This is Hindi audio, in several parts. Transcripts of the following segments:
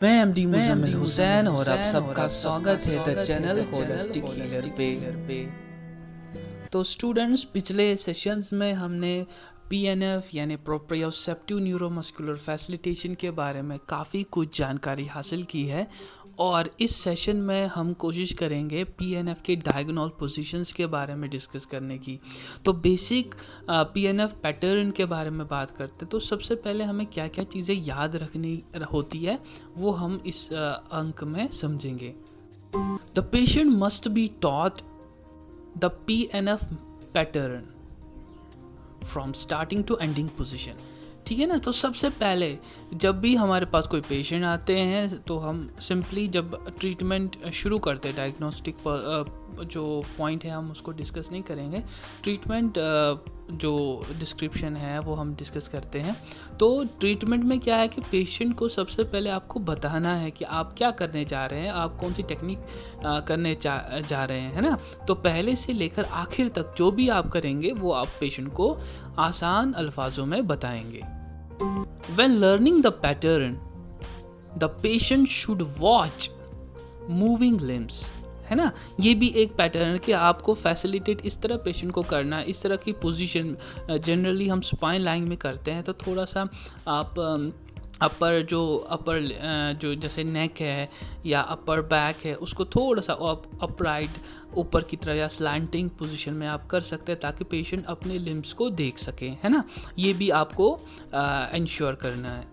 मैं एमडी मुजम्मिल हुसैन और आप सबका स्वागत है द चैनल होलिस्टिक हीलर पे। तो स्टूडेंट्स, पिछले सेशंस में हमने पीएनएफ यानी प्रोप्रियोसेप्टिव न्यूरोमस्कुलर फैसिलिटेशन के बारे में काफ़ी कुछ जानकारी हासिल की है और इस सेशन में हम कोशिश करेंगे पीएनएफ के डायगोनल पोजीशंस के बारे में डिस्कस करने की। तो बेसिक पीएनएफ पैटर्न के बारे में बात करते हैं। तो सबसे पहले हमें क्या क्या चीज़ें याद रखनी होती है वो हम इस अंक में समझेंगे। The patient must be taught the PNF pattern from starting to ending position. ठीक है ना। तो सबसे पहले जब भी हमारे पास कोई पेशेंट आते हैं तो हम सिंपली जब ट्रीटमेंट शुरू करते हैं, डायग्नोस्टिक जो पॉइंट है हम उसको डिस्कस नहीं करेंगे, ट्रीटमेंट जो डिस्क्रिप्शन है वो हम डिस्कस करते हैं। तो ट्रीटमेंट में क्या है कि पेशेंट को सबसे पहले आपको बताना है कि आप क्या करने जा रहे हैं, आप कौन सी टेक्निक करने जा रहे हैं, है ना। तो पहले से लेकर आखिर तक जो भी आप करेंगे वो आप पेशेंट को आसान अल्फाजों में बताएंगे। When learning the pattern, the patient should watch moving limbs, है ना। ये भी एक पैटर्न है कि आपको फैसिलिटेट इस तरह पेशेंट को करना है, इस तरह की पोजीशन जनरली हम स्पाइन लाइन में करते हैं। तो थोड़ा सा आप अपर जो जैसे नेक है या अपर बैक है उसको थोड़ा सा अपराइट ऊपर की तरफ या स्लैंटिंग पोजीशन में आप कर सकते हैं ताकि पेशेंट अपने लिम्स को देख सके, है ना। ये भी आपको इंश्योर करना है,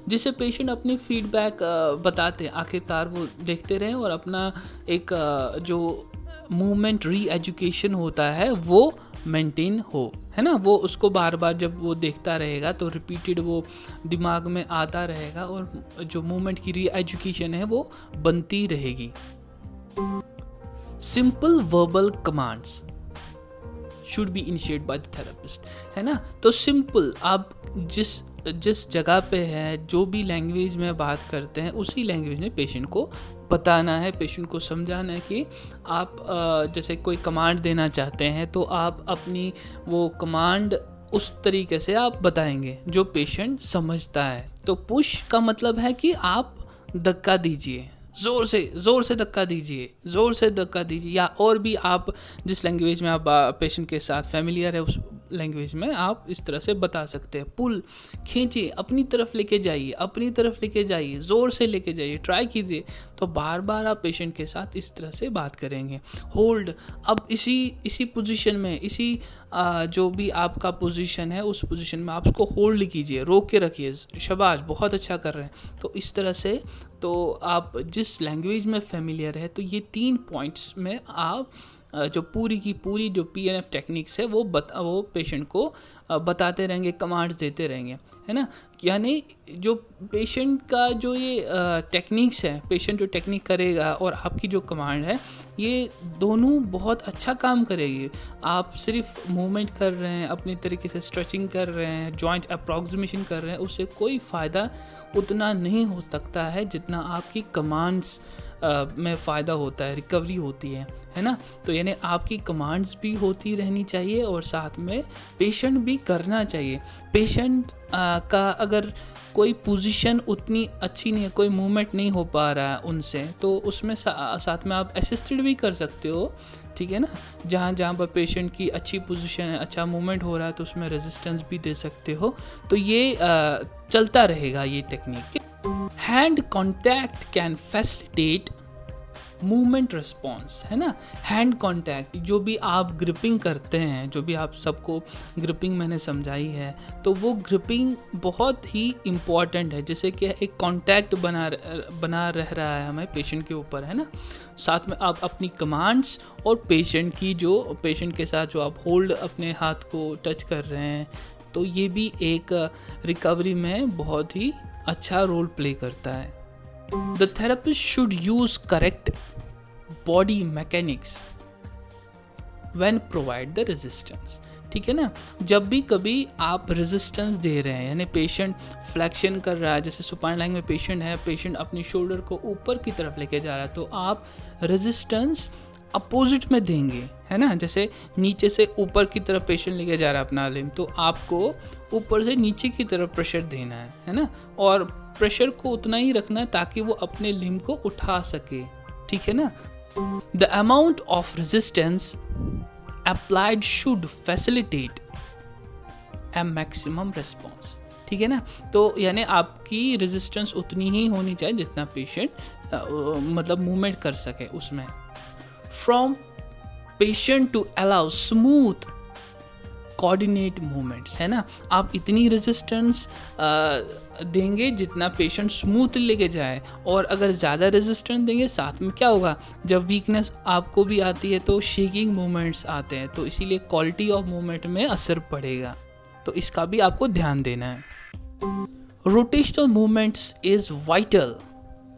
जिससे पेशेंट अपनी फीडबैक बताते हैं, आखिरकार वो देखते रहें और अपना एक जो मूवमेंट री एजुकेशन होता है वो मेंटेन हो, है ना। वो उसको बार बार जब वो देखता रहेगा तो रिपीटेड वो दिमाग में आता रहेगा और जो मूवमेंट की री एजुकेशन है वो बनती रहेगी। Simple verbal commands should be initiated by the therapist, है ना। तो सिंपल, आप जिस जगह पे है, जो भी लैंग्वेज में बात करते हैं उसी लैंग्वेज में पेशेंट को बताना है, पेशेंट को समझाना है कि आप जैसे कोई कमांड देना चाहते हैं तो आप अपनी वो कमांड उस तरीके से आप बताएंगे जो पेशेंट समझता है। तो पुश का मतलब है कि आप धक्का दीजिए, जोर से धक्का दीजिए, या और भी आप जिस लैंग्वेज में आप पेशेंट के साथ फैमिलियर है उस लैंग्वेज में आप इस तरह से बता सकते हैं। पुल, खींचिए, अपनी तरफ लेके जाइए, जोर से लेके जाइए, ट्राई कीजिए। तो बार बार आप पेशेंट के साथ इस तरह से बात करेंगे। होल्ड, अब इसी पोजीशन में, जो भी आपका पोजीशन है उस पोजीशन में आप उसको होल्ड कीजिए, रोक के रखिए, शाबाश, बहुत अच्छा कर रहे हैं। तो इस तरह से, तो आप जिस लैंग्वेज में फेमिलियर है तो ये 3 पॉइंट्स में आप जो पूरी की पूरी जो पीएनएफ टेक्निक्स है वो पेशेंट को बताते रहेंगे, कमांड्स देते रहेंगे, है ना। यानी जो पेशेंट का जो ये टेक्निक्स है, पेशेंट जो टेक्निक करेगा और आपकी जो कमांड है, ये दोनों बहुत अच्छा काम करेगी। आप सिर्फ मूवमेंट कर रहे हैं, अपनी तरीके से स्ट्रेचिंग कर रहे हैं, जॉइंट अप्रॉक्सीमेशन कर रहे हैं, उससे कोई फ़ायदा उतना नहीं हो सकता है जितना आपकी कमांड्स में फ़ायदा होता है, रिकवरी होती है ना। तो यानी आपकी कमांड्स भी होती रहनी चाहिए और साथ में पेशेंट भी करना चाहिए। पेशेंट का अगर कोई पोजीशन उतनी अच्छी नहीं है, कोई मूवमेंट नहीं हो पा रहा है उनसे, तो उसमें साथ में आप असिस्टेड भी कर सकते हो, ठीक है ना। जहाँ पर पेशेंट की अच्छी पोजीशन है, अच्छा मूवमेंट हो रहा है तो उसमें रेजिस्टेंस भी दे सकते हो। तो ये चलता रहेगा ये technique. Hand contact can facilitate movement response, है ना। हैंड कांटेक्ट, जो भी आप ग्रिपिंग करते हैं, जो भी आप सबको ग्रिपिंग मैंने समझाई है, तो वो ग्रिपिंग बहुत ही इम्पॉर्टेंट है। जैसे कि एक कांटेक्ट बना रह रहा है हमें पेशेंट के ऊपर, है ना। साथ में आप अपनी कमांड्स और पेशेंट के साथ जो आप होल्ड अपने हाथ को टच कर रहे हैं, तो ये भी एक रिकवरी में बहुत ही अच्छा रोल प्ले करता है। The therapist should use correct body mechanics when provide the resistance, ठीक है ना। जब भी कभी आप रेजिस्टेंस दे रहे हैं, यानी पेशेंट फ्लेक्शन कर रहा है, जैसे सुपाइन लाइन में पेशेंट है, पेशेंट अपनी शोल्डर को ऊपर की तरफ लेके जा रहा है, तो आप रेजिस्टेंस अपोजिट में देंगे, है ना। जैसे नीचे से ऊपर की तरफ पेशेंट लेके जा रहा है अपना लिम्ब, तो आपको ऊपर से नीचे की तरफ प्रेशर देना है ना। और प्रेशर को उतना ही रखना है ताकि वो अपने लिम्ब को उठा सके, ठीक है ना। The amount of resistance applied should facilitate A maximum response, ठीक है ना। तो यानी आपकी रेजिस्टेंस उतनी ही होनी चाहिए जितना पेशेंट मतलब मूवमेंट कर सके उसमें। From patient to allow smooth coordinate movements, है ना। आप इतनी रेजिस्टेंस देंगे जितना पेशेंट स्मूथली लेके जाए, और अगर ज़्यादा रेजिस्टेंस देंगे साथ में क्या होगा, जब वीकनेस आपको भी आती है तो शेकिंग मूवमेंट्स आते हैं, तो इसीलिए क्वालिटी ऑफ मूवमेंट में असर पड़ेगा, तो इसका भी आपको ध्यान देना है। Rotational movements is vital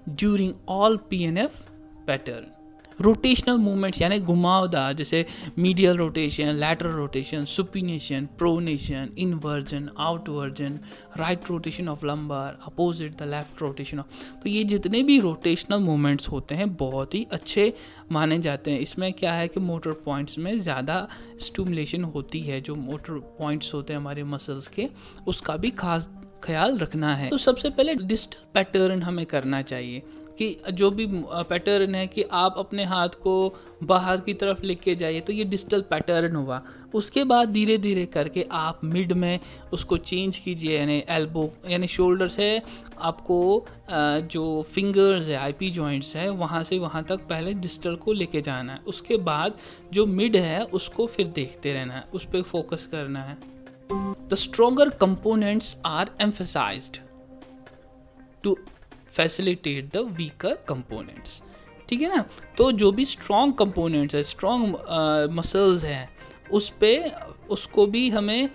during all PNF pattern. Rotational movements यानी घुमावदार, जैसे medial rotation, lateral rotation, supination, pronation, inversion, outversion, right rotation of lumbar, opposite the left rotation of, तो ये जितने भी रोटेशनल मूवमेंट्स होते हैं बहुत ही अच्छे माने जाते हैं। इसमें क्या है कि मोटर पॉइंट्स में ज़्यादा स्टिमुलेशन होती है, जो मोटर पॉइंट्स होते हैं हमारे मसल्स के, उसका भी खास ख्याल रखना है। तो सबसे पहले डिस्टल पैटर्न हमें करना चाहिए कि जो भी पैटर्न है कि आप अपने हाथ को बाहर की तरफ लेके जाइए, तो ये डिस्टल पैटर्न हुआ। उसके बाद धीरे धीरे करके आप मिड में उसको चेंज कीजिए, यानी एल्बो यानी शोल्डर से आपको जो फिंगर्स है, IP जॉइंट्स है, वहाँ से वहाँ तक पहले डिस्टल को लेके जाना है। उसके बाद जो मिड है उसको फिर देखते रहना है, उस पर फोकस करना है। The stronger components are emphasised to facilitate the weaker components, ठीक है ना। तो जो भी स्ट्रॉन्ग कंपोनेंट्स है, स्ट्रॉन्ग मसल्स हैं, उस पे उसको भी हमें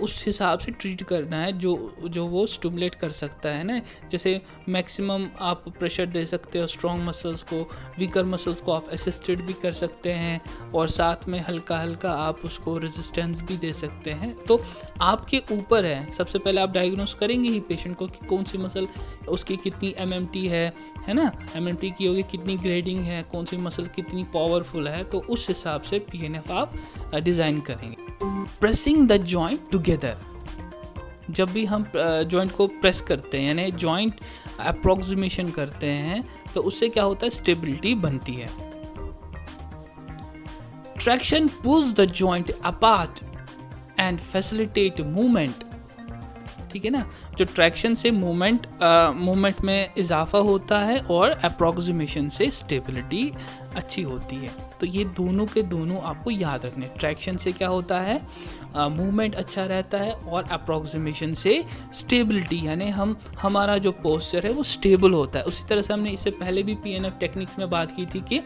उस हिसाब से ट्रीट करना है जो वो स्टिमुलेट कर सकता है ना। जैसे मैक्सिमम आप प्रेशर दे सकते हो स्ट्रॉन्ग मसल्स को, वीकर मसल्स को आप असिस्टेड भी कर सकते हैं, और साथ में हल्का हल्का आप उसको रेजिस्टेंस भी दे सकते हैं। तो आपके ऊपर है, सबसे पहले आप डायग्नोस करेंगे ही पेशेंट को कि कौन सी मसल उसकी कितनी MMT है ना, MMT की होगी, कितनी ग्रेडिंग है, कौन सी मसल कितनी पावरफुल है, तो उस हिसाब से PNF आप डिज़ाइन करेंगे। प्रेसिंग द जॉइंट टुगेदर, जब भी हम जॉइंट को प्रेस करते हैं यानी जॉइंट अप्रोक्सीमेशन करते हैं, तो उससे क्या होता है, स्टेबिलिटी बनती है। Traction pulls the joint apart and facilitate movement, ठीक है ना। जो ट्रैक्शन से मूवमेंट में इजाफा होता है और अप्रोक्सीमेशन से स्टेबिलिटी अच्छी होती है। तो ये दोनों के दोनों आपको याद रखने। ट्रैक्शन से क्या होता है, मूवमेंट अच्छा रहता है, और अप्रोक्सीमेशन से स्टेबिलिटी यानी हमारा जो पोस्चर है वो स्टेबल होता है। उसी तरह से हमने इससे पहले भी PNF टेक्निक्स में बात की थी कि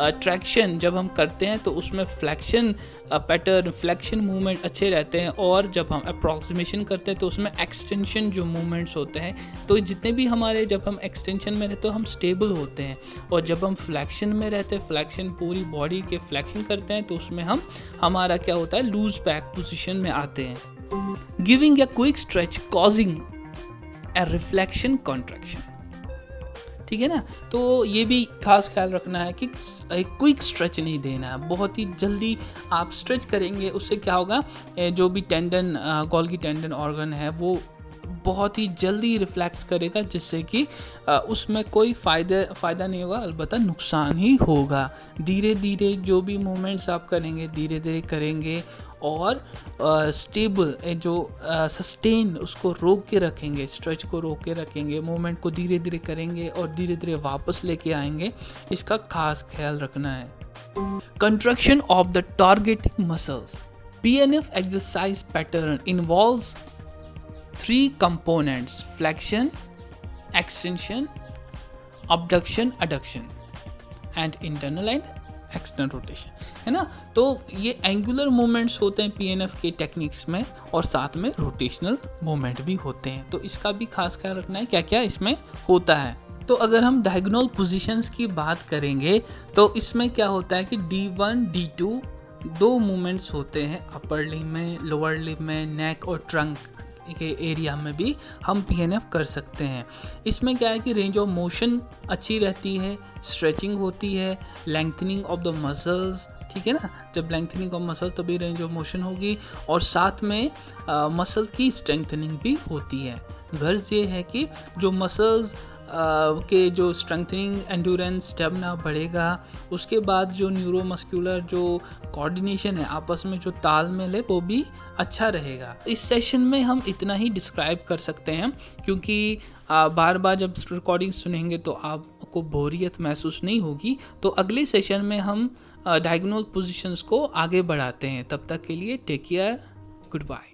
ट्रैक्शन जब हम करते हैं तो उसमें फ्लेक्शन पैटर्न, फ्लेक्शन मूवमेंट अच्छे रहते हैं, और जब हम अप्रोक्सीमेशन करते हैं तो उसमें एक्सटेंशन जो मूवमेंट्स होते हैं, तो जितने भी हमारे, जब हम एक्सटेंशन में रहते हैं हम स्टेबल होते हैं, और जब हम फ्लेक्शन में रहते हैं, फ्लेक्शन पूरी बॉडी के फ्लेक्शन करते हैं, तो उसमें हमारा क्या होता है, लूज बैक पोजीशन में आते हैं। Giving a quick stretch causing a reflection contraction, ठीक है ना। तो ये भी खास ख्याल रखना है कि क्विक स्ट्रेच नहीं देना है, बहुत ही जल्दी आप स्ट्रेच करेंगे, उससे क्या होगा, जो भी टेंडन, गोल्गी टेंडन ऑर्गन है, वो बहुत ही जल्दी रिफ्लेक्स करेगा, जिससे कि उसमें कोई फ़ायदा नहीं होगा, अलबत्ता नुकसान ही होगा। धीरे धीरे जो भी मूवमेंट्स आप करेंगे धीरे धीरे करेंगे, और स्टेबल जो सस्टेन उसको रोक के रखेंगे, स्ट्रेच को रोक के रखेंगे, मूवमेंट को धीरे धीरे करेंगे और धीरे धीरे वापस लेके आएंगे, इसका खास ख्याल रखना है। Contraction of the targeting muscles. PNF exercise pattern involves 3 components: flexion, extension, abduction, adduction, and internal and external rotation, है ना। तो ये एंगुलर मूवमेंट्स होते हैं PNF के टेक्निक्स में, और साथ में रोटेशनल मूवमेंट भी होते हैं, तो इसका भी खास ख्याल रखना है क्या क्या इसमें होता है। तो अगर हम डायगोनल पोजीशंस की बात करेंगे तो इसमें क्या होता है कि D1, D2 दो मूवमेंट्स होते हैं, अपर लिम्ब में, लोअर लिम्ब में, नेक और ट्रंक के एरिया में भी हम PNF कर सकते हैं। इसमें क्या है कि रेंज ऑफ मोशन अच्छी रहती है, स्ट्रेचिंग होती है, लेंथनिंग ऑफ द मसल्स, ठीक है ना, जब लेंथनिंग ऑफ मसल तभी रेंज ऑफ मोशन होगी, और साथ में मसल की स्ट्रेंथनिंग भी होती है। गर्ज ये है कि जो मसल्स के जो स्ट्रेंथनिंग, एंड्योरेंस, स्टेमिना बढ़ेगा, उसके बाद जो न्यूरोमस्कुलर जो कोऑर्डिनेशन है, आपस में जो तालमेल है, वो भी अच्छा रहेगा। इस सेशन में हम इतना ही डिस्क्राइब कर सकते हैं, क्योंकि बार बार जब रिकॉर्डिंग सुनेंगे तो आपको बोरियत महसूस नहीं होगी। तो अगले सेशन में हम डायगोनल पोजीशंस को आगे बढ़ाते हैं। तब तक के लिए टेक केयर, गुड बाय।